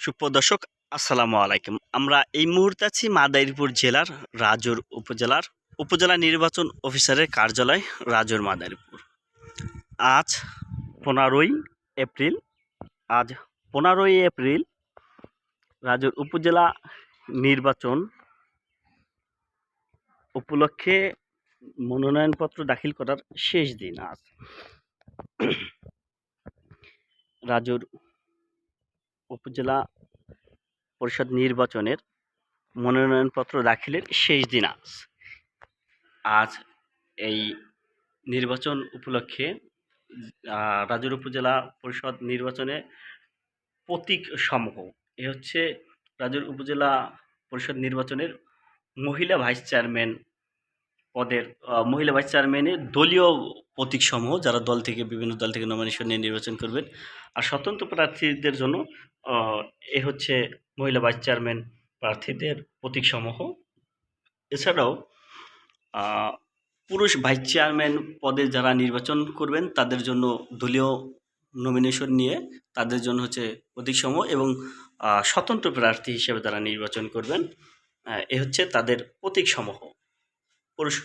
সুপ্রদর্শক, আসসালামু আলাইকুম। আমরা এই মুহূর্তে আছি মাদারীপুর জেলার রাজুর উপজেলার উপজেলা নির্বাচন অফিসারের কার্যালয়, রাজুর মাদারীপুর। আজ 15ই এপ্রিল আজ 15ই এপ্রিল রাজুর উপজেলা নির্বাচন উপলক্ষে মনোনয়নপত্র দাখিল করার শেষ দিন। আজ রাজুর উপজেলা পরিষদ নির্বাচনের মনোনয়নপত্র দাখিলের শেষ দিন। আজ এই নির্বাচন উপলক্ষে রাজুর উপজেলা পরিষদ নির্বাচনে প্রতীক সমূহ এ হচ্ছে রাজুর উপজেলা পরিষদ নির্বাচনের মহিলা ভাইস চেয়ারম্যান পদের মহিলা ভাইস চেয়ারম্যানের দলীয় প্রতীক সমূহ, যারা বিভিন্ন দল থেকে নমিনেশন নিয়ে নির্বাচন করবেন। আর স্বতন্ত্র প্রার্থীদের জন্য এ হচ্ছে মহিলা ভাইস চেয়ারম্যান প্রার্থীদের প্রতীক সমূহ। এছাড়াও পুরুষ ভাইস চেয়ারম্যান পদে যারা নির্বাচন করবেন তাদের জন্য দলীয় নমিনেশন নিয়ে তাদের জন্য হচ্ছে প্রতীকসমূহ, এবং স্বতন্ত্র প্রার্থী হিসেবে তারা নির্বাচন করবেন এ হচ্ছে তাদের প্রতীকসমূহ পুরুষ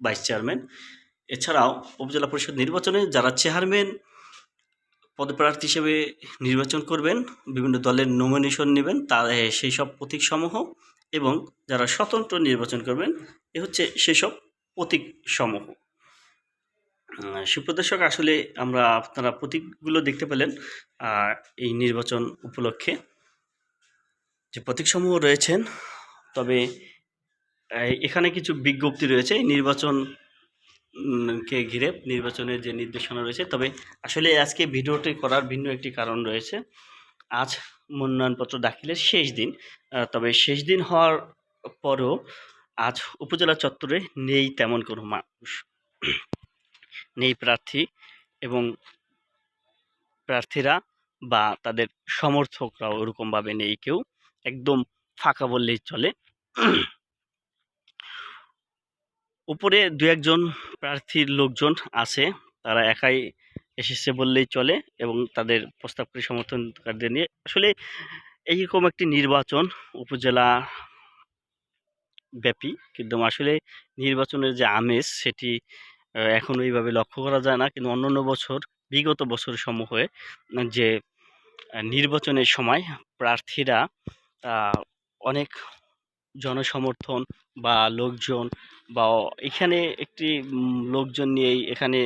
ভাইস চেয়ারম্যান। এছাড়াও উপজেলা পরিষদ নির্বাচনে যারা চেয়ারম্যান পদপ্রার্থী হিসেবে নির্বাচন করবেন, বিভিন্ন দলের নমিনেশন নেবেন, তা সেই সব প্রতীকসমূহ, এবং যারা স্বতন্ত্র নির্বাচন করবেন এ হচ্ছে সেসব প্রতীকসমূহ। সুপ্রদর্শক, আসলে আপনারা প্রতীকগুলো দেখতে পেলেন এই নির্বাচন উপলক্ষে যে প্রতীকসমূহ রয়েছেন। তবে এখানে কিছু বিজ্ঞপ্তি রয়েছে নির্বাচনকে ঘিরে, নির্বাচনের যে নির্দেশনা রয়েছে। তবে আসলে আজকে ভিডিওটি করার ভিন্ন একটি কারণ রয়েছে। আজ মনোনয়নপত্র দাখিলের শেষ দিন। তবে শেষ দিন হওয়ার পরেও আজ উপজেলা চত্বরে নেই তেমন কোনো মানুষ, নেই প্রার্থী এবং প্রার্থীরা বা তাদের সমর্থকরাও ওরকমভাবে নেই, কেউ একদম ফাঁকা বললেই চলে। উপরে দু একজন প্রার্থীর লোকজন আছে, তারা একাই এসেছে বললেই চলে, এবং তাদের প্রস্তাবকারী সমর্থনকারীদের নিয়ে। আসলে এইরকম একটি নির্বাচন উপজেলা ব্যাপী, কিন্তু আসলে নির্বাচনের যে আমেজ সেটি এখন ওইভাবে লক্ষ্য করা যায় না। কিন্তু অন্যান্য বছর, বিগত বছর সমূহে যে নির্বাচনের সময় প্রার্থীরা অনেক জনসমর্থন বা লোকজন বা এখানে একটি লোকজন নিয়েই এখানে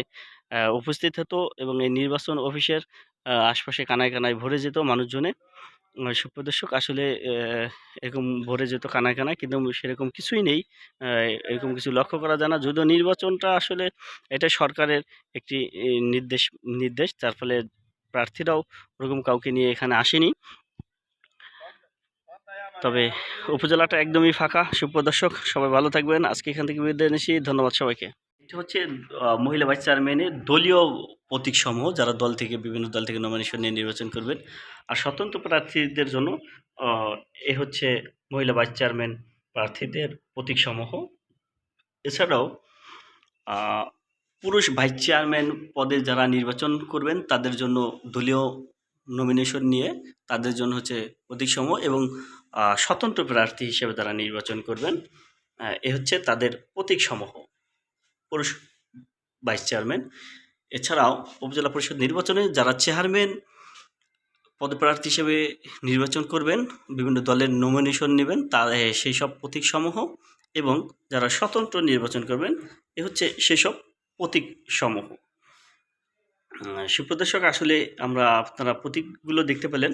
উপস্থিত হতো, এবং এই নির্বাচন অফিসের আশপাশে কানায় কানায় ভরে যেত মানুষজনে। সুপ্রদর্শক, আসলে এরকম ভরে যেত কানায় কানায়, কিন্তু সেরকম কিছুই নেই, এরকম কিছু লক্ষ্য করা যায় না। যদিও নির্বাচনটা আসলে এটা সরকারের একটি নির্দেশ, যার ফলে প্রার্থীরাও ওরকম কাউকে নিয়ে এখানে আসেনি। তবে উপজেলাটা একদমই ফাঁকা। সুপ্রদর্শক, সবাই ভালো থাকবেন। আজকে এখান থেকে বিদায় নিচ্ছি। ধন্যবাদ সবাইকে। এটা হচ্ছে মহিলা ভাইস চেয়ারম্যানের দলীয় প্রতীকসমূহ, যারা বিভিন্ন দল থেকে নমিনেশন নিয়ে নির্বাচন করবেন। আর স্বতন্ত্র প্রার্থীদের জন্য এ হচ্ছে মহিলা ভাইস চেয়ারম্যান প্রার্থীদের প্রতীকসমূহ। এছাড়াও পুরুষ ভাইস চেয়ারম্যান পদে যারা নির্বাচন করবেন তাদের জন্য দলীয় নমিনেশন নিয়ে তাদের জন্য হচ্ছে প্রতীকসমূহ, এবং স্বতন্ত্র প্রার্থী হিসেবে তারা নির্বাচন করবেন এ হচ্ছে তাদের প্রতীকসমূহ পুরুষ ভাইস চেয়ারম্যান। এছাড়াও উপজেলা পরিষদ নির্বাচনে যারা চেয়ারম্যান পদপ্রার্থী হিসেবে নির্বাচন করবেন, বিভিন্ন দলের নমিনেশন নেবেন, তা সেই সব প্রতীকসমূহ, এবং যারা স্বতন্ত্র নির্বাচন করবেন এ হচ্ছে সেসব প্রতীকসমূহ। সুপ্রদর্শক, আসলে আপনারা প্রতীকগুলো দেখতে পেলেন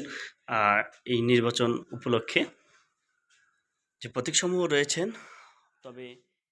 এই নির্বাচন উপলক্ষে যে প্রতীকসমূহ রয়েছেন। তবে